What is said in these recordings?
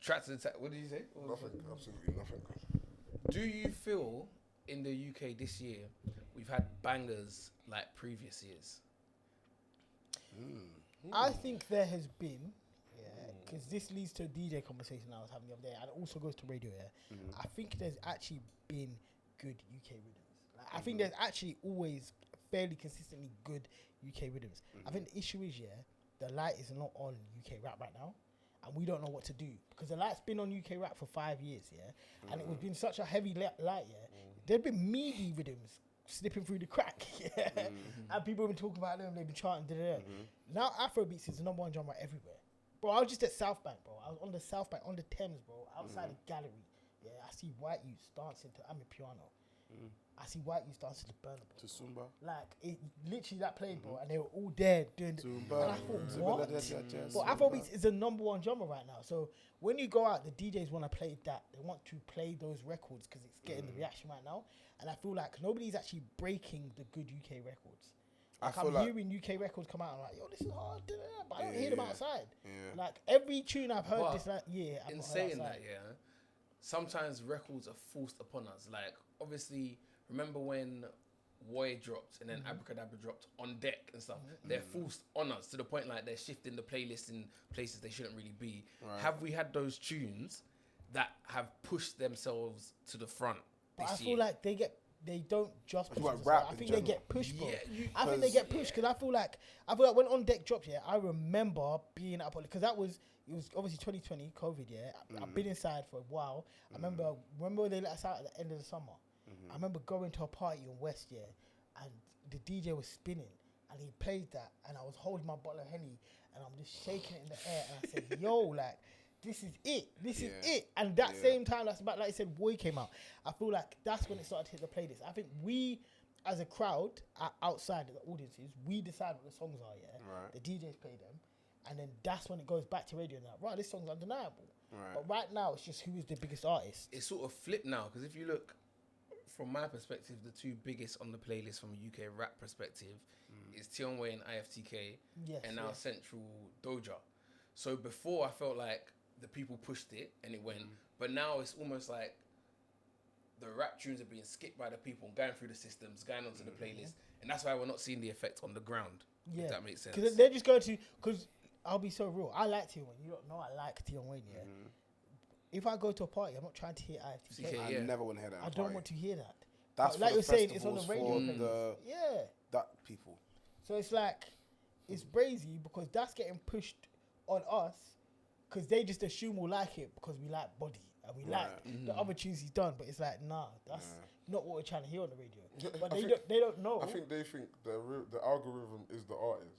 Tracks and Tactics. What did you say? Nothing, absolutely nothing. Do you feel in the UK this year we've had bangers like previous years? I think there has been, because this leads to a DJ conversation I was having the other day, and it also goes to radio. I think there's actually been good UK rhythms. Like, I think there's actually always fairly consistently good UK rhythms. I think the issue is, the light is not on UK rap right now, and we don't know what to do because the light's been on UK rap for 5 years, and it was been such a heavy light, There've been meaty rhythms slipping through the crack, and people have been talking about them. They've been chanting. Now Afrobeats is the number one genre everywhere, bro. I was just at South Bank, bro. I was on the South Bank, on the Thames, bro, outside the gallery. I see white youths dancing to I'm a Piano. I see white youths dancing to Burna Boy. To Zumba. Like, it literally that played, bro, and they were all there doing Zumba. And I thought, what? But Afrobeats is the number one genre right now. So when you go out, the DJs want to play that. They want to play those records because it's getting the reaction right now. And I feel like nobody's actually breaking the good UK records. Like, I'm hearing UK records come out and I'm like, yo, this is hard, but I don't hear them outside. Like, every tune I've heard this year, I've in not heard saying outside. that, sometimes records are forced upon us. Like, obviously, remember when Woy dropped and then Abracadabra dropped on deck and stuff? They're forced on us to the point like they're shifting the playlist in places they shouldn't really be. Right. Have we had those tunes that have pushed themselves to the front? But I feel like they don't just push like rap. rap I in think they general. get pushed, bro. Yeah, I think they get pushed because I feel like when On Deck dropped, I remember being up because it was obviously 2020 COVID. I've been inside for a while. I remember when they let us out at the end of the summer. I remember going to a party in West, and the DJ was spinning and he played that, and I was holding my bottle of Henny and I'm just shaking it in the air and I said, yo, like, this is it. This is it. And that same time, that's about, like I said, Woy came out. I feel like that's when it started to hit the playlist. I think we, as a crowd, outside of the audiences, we decide what the songs are, Right. The DJs play them. And then that's when it goes back to radio and like, right, this song's undeniable. Right. But right now, it's just who is the biggest artist. It's sort of flipped now because if you look from my perspective, the two biggest on the playlist from a UK rap perspective is Tionway and IFTK, and now Central Doja. So before I felt like the people pushed it and it went, but now it's almost like the rap tunes are being skipped by the people, going through the systems, going onto the playlist, and that's why we're not seeing the effect on the ground. If that makes sense. Because they're just going to, because I'll be so real, I like Tion Wayne. You don't know I like Tion Wayne, If I go to a party, I'm not trying to hear IFTK. I never want to hear that. I don't want to hear that. That's like for you're the saying, it's on the festivals radio. for that people. So it's like, it's brazy because that's getting pushed on us because they just assume we'll like it because we like Body and we like the other tunes he's done. But it's like, nah, that's not what we're trying to hear on the radio. But they don't know. I think they think the algorithm is the artist.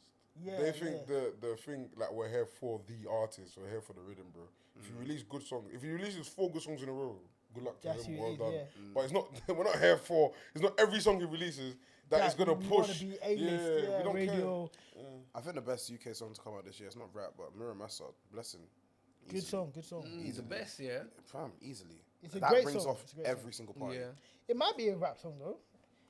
Yeah, they think the thing, like, we're here for the artist, we're here for the rhythm, bro. If you release good songs, if he releases 4 good songs in a row, good luck to him, well done. But it's not, we're not here for, it's not every song he releases that is going to push. Be A-list, we don't radio. care. I think the best UK song to come out this year, it's not rap, but Mirror Massa, Blessing. Good song. He's the best, Fam, easily. It's a that great brings song. off every single party. It might be a rap song though.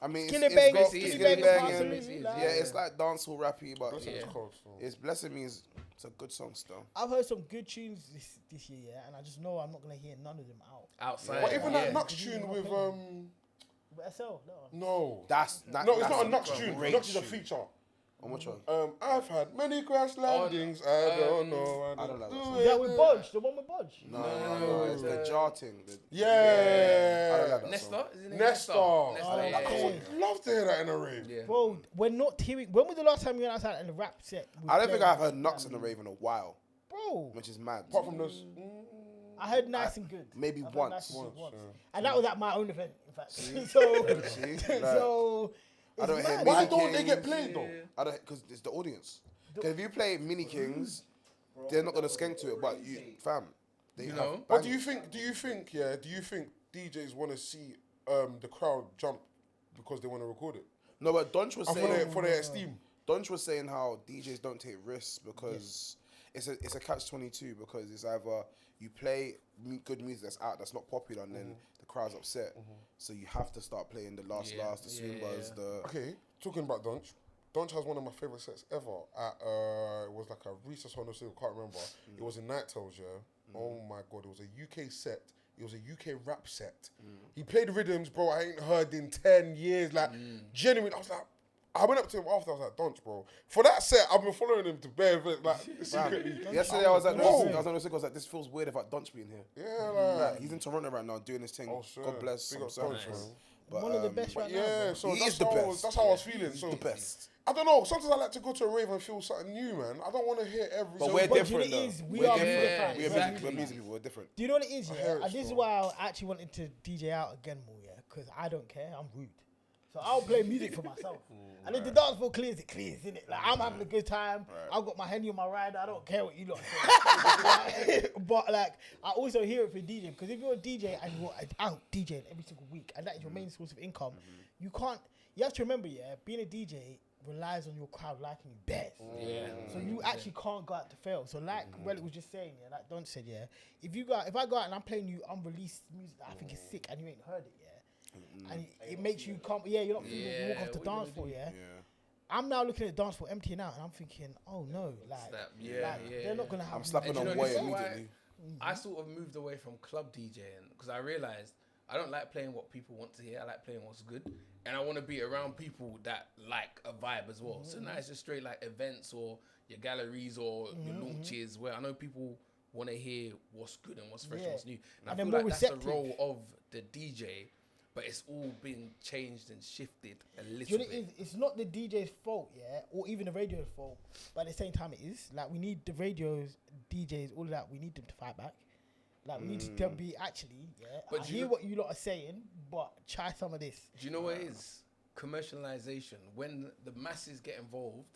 I mean, Skilly it's Bang, got Skilly Skilly Bang, Bang, absolutely, and like- it's like dancehall rappy, but Blessing is cold, so. it's Blessing means it's a good song still. I've heard some good tunes this year, and I just know I'm not gonna hear none of them outside. But even that Nux tune with But SL, no. no, That's no, it's that's not a Nux tune. great Nux is a tune. feature. On which one? I've had many crash landings. I don't know. I don't like that do song. Is that with Bodge? The one with Bodge? No, it's the jar thing. Yeah. I don't like that Nesta? song. Is his name Nesta. I yeah. would love to hear that in a rave. Yeah. Bro, we're not hearing. When was the last time you went outside and the rap set? I don't think I've heard Nux in the rave in a while, Bro, which is mad. Apart from those. I heard Nice and Good. Maybe I've heard once. Nice and Good Once, and that was at my own event, in fact. See? Like, So I don't hear mad. Why Mini don't they get Kings. played though? I don't, because it's the audience. Because if you play Mini Kings, they're not gonna skank to it. But you, fam, they You have know? But bangers. do you think DJs want to see the crowd jump because they want to record it? No, but Donch was And saying for their esteem. Donch was saying how DJs don't take risks because it's a catch-22 because it's either you play good music that's out that's not popular and then the crowd's upset, so you have to start playing the last, the Swoombas, the Okay, talking about Donch. Donch has one of my favorite sets ever. At it was like a recess on the can't remember. It was in Night Tales, Oh my God, it was a UK set. It was a UK rap set. He played rhythms, bro, I ain't heard in 10 years. Like, genuine, I was like, I went up to him after, I was like, Donch, bro. For that set, I've been following him to bear, like, secretly. Yesterday, I was on the sick, I was like, this feels weird about Donch being here. Yeah, like, he's in Toronto right now doing his thing. Oh, sure. God bless. Big up Donch, Donch, man. But, one of the best right now. Yeah, so He that's is the best. That's how I was feeling. He's So the best. I don't know. Sometimes I like to go to a rave and feel something new, man. I don't want to hear every. But we're But different, you know though. it is, we We're are different. music fans, We're exactly. music people. We're different. Do you know what it is, hear yeah? it And this is still. why I actually wanted to DJ out again more, yeah? Because I don't care. I'm rude. So I'll play music for myself. And if the dance floor clears, it clears, innit? Like, I'm having a good time. I've got my Henny on my rider. I don't care what you lot say. But, like, I also hear it for DJ. Because if you're a DJ and you're out DJing every single week, and that is your main source of income, you can't... You have to remember, yeah, being a DJ relies on your crowd liking you best. Yeah. So you actually can't go out to fail. So like Relic was just saying, yeah, like Don said, yeah, if I go out and I'm playing you unreleased music that I think is sick and you ain't heard it, yeah, and it makes you come, yeah, you're not feeling you walk off the dance floor, yeah. I'm now looking at the dance floor emptying out and I'm thinking, oh no, like, they're not gonna have. I'm slapping on this way is why immediately. I sort of moved away from club DJing because I realized I don't like playing what people want to hear. I like playing what's good, and I want to be around people that like a vibe as well. So now it's just straight like events or your galleries or your launches where I know people want to hear what's good and what's fresh and what's new. And I feel like that's the role of the DJ, but it's all been changed and shifted a little bit. It's not the DJ's fault, yeah, or even the radio's fault, but at the same time it is. Like, we need the radios, DJs, all of that, we need them to fight back. Like, we need to be actually, yeah, But I hear what you lot are saying, but try some of this. Do you know what it is? Commercialization. When the masses get involved,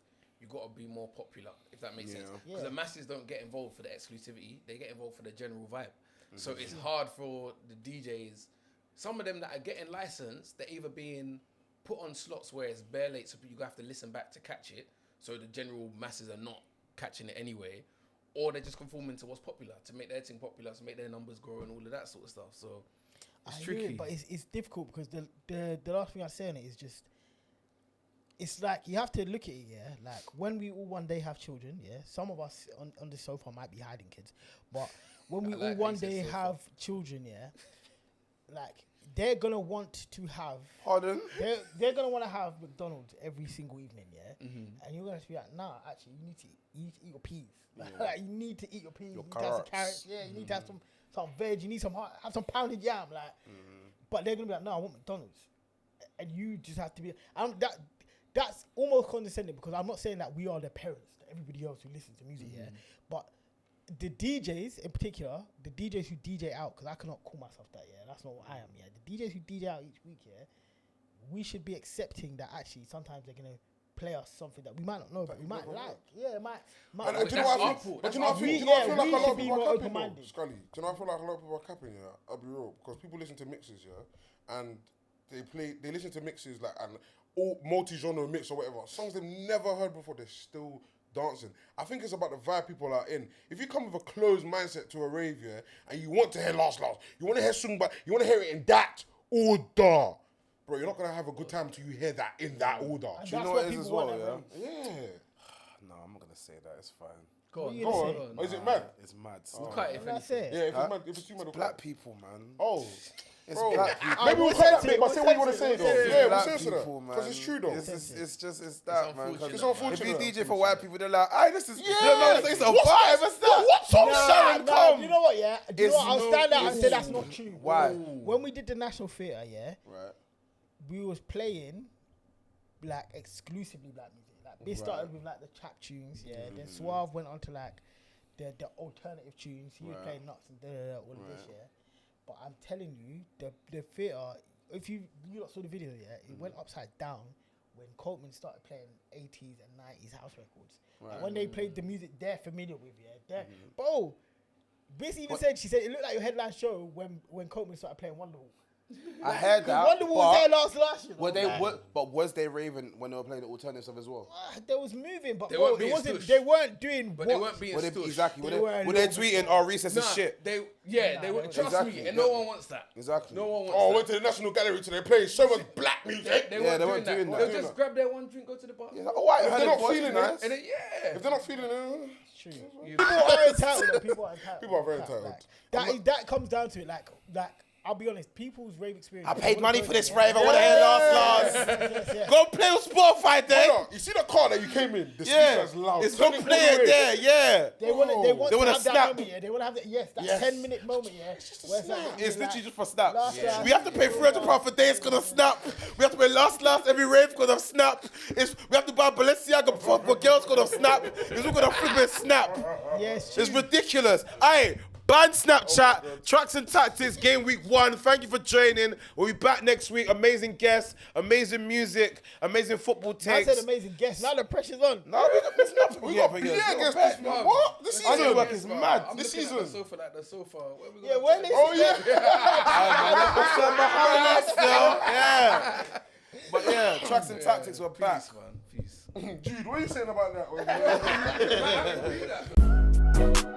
you got to be more popular, if that makes sense. Because the masses don't get involved for the exclusivity, they get involved for the general vibe. So it's hard for the DJs. Some of them that are getting licensed, they're either being put on slots where it's bare late, so you have to listen back to catch it. So the general masses are not catching it anyway. Or they're just conforming to what's popular, to make their thing popular, to make their numbers grow and all of that sort of stuff. So it's tricky. But it's difficult because the last thing I say on it is just, it's like you have to look at it, yeah. Like, when we all one day have children, yeah. Some of us on the sofa might be hiding kids, but when we all one day have children, yeah, like, they're gonna want to have. Pardon? They're gonna want to have McDonald's every single evening, yeah. And you're gonna be like, nah, actually, you need to eat your peas. Like, you need to eat your peas. You need to have some carrots. Yeah, you need to have some veg. You need have some pounded yam. Like, but they're gonna be like, no, I want McDonald's, and you just have to be. That's almost condescending because I'm not saying that we are the parents to everybody else who listens to music, yeah. But the DJs in particular, the DJs who DJ out, because I cannot call myself that, yeah. That's not what I am, yeah. The DJs who DJ out each week, yeah. We should be accepting that actually sometimes they're gonna play us something that we might not know, but we might like. Yeah, might. And do you know what I feel? Do you know what I feel? Do you know what I feel like a lot of people are capping, though? Scully, do you know what I feel like a lot of people are capping, yeah? I'll be real, because people listen to mixes, yeah, and they listen to mixes like and all multi-genre mix or whatever. Songs they've never heard before, they're still dancing. I think it's about the vibe people are in. If you come with a closed mindset to a rave, yeah, and you want to hear last, you want to hear sung, but you want to hear it in that order, bro, you're not gonna have a good time till you hear that in that order. Do you know what it is as well, yeah? Yeah. No, I'm not gonna say that. It's fine. Go on. Oh, is it mad? It's mad. That's it. Yeah, if it's too mad. Black people, man. Oh. It's bro, black people. maybe we'll say that bit, but say what you want to say though. Yeah, we'll say people, that. man. Because it's true though. It's that, man. It's unfortunate. If you DJ for white people, they're like, "Aye, this is yeah. It's a vibe. What's that? What's up, Sharon? Come. You know what? Yeah. Do you know what? I'll stand out and say that's not true. Why? When we did the National Theatre, yeah, right, we was playing like exclusively black music. Like, they started with like the trap tunes, yeah. Then Suave went on to like the alternative tunes. He was playing nuts and all of this, yeah. But I'm telling you, the theatre, if you lot saw the video, yeah, it went upside down when Coleman started playing 80s and 90s house records. Right. And when they played the music they're familiar with, yeah, bro, Bliss even said, she said, it looked like your headline show when Coleman started playing Wonderwall. I heard that. Wonderwall was there last year. But was they raving when they were playing the alternative stuff as well? They was moving, but They bro, weren't it being wasn't. stush. They weren't doing. But they weren't being stush. Exactly. They Were were they a little tweeting, "Oh, recess is Nah, shit"? they were. Trust Exactly. me, and no one wants that. Exactly. No one wants Oh, that. went to the National Gallery today playing so much black music. They Yeah, weren't doing that. They'll just grab their one drink, go to the bar. Yeah, like, oh, I If heard they're it not was feeling nice. it, And then, yeah. if they're not feeling it, True. You- People are entitled. Though. People are entitled. People are very entitled. That comes down to it. Like I'll be honest. People's rave experience. I paid money for this Yeah. rave. I want to hear last. Yes. Go play on Spotify then. hold on, you see the car that you came in? The Yeah, speaker's loud. it's Turn not all the playing way. there. Yeah. They want They to wanna have snap. that moment. Yeah, they want to have that. Yes, that Yes. 10-minute moment. Yeah, where it's like, It's literally just for snap. Last We have to pay £300 for days because of snap. We have to pay last every rave because of snap. We have to buy Balenciaga for girls because of snap. It's all going to flip and snap. Yes, It's ridiculous. Aye, ban Snapchat, Tracks and Tactics, game week 1. Thank you for joining. We'll be back next week. Amazing guests, amazing music, amazing football I takes. said amazing guest. Now the pressure's on. No, it's not. We got Pierre against this man. What? This I know season? work is mad. I'm This looking at season. the sofa like the sofa. Where we Yeah, gonna when put they it? Oh yeah. Yeah. But yeah, Tracks and Tactics were back. Peace, man. Peace. Jude, what are you saying about that? Read that.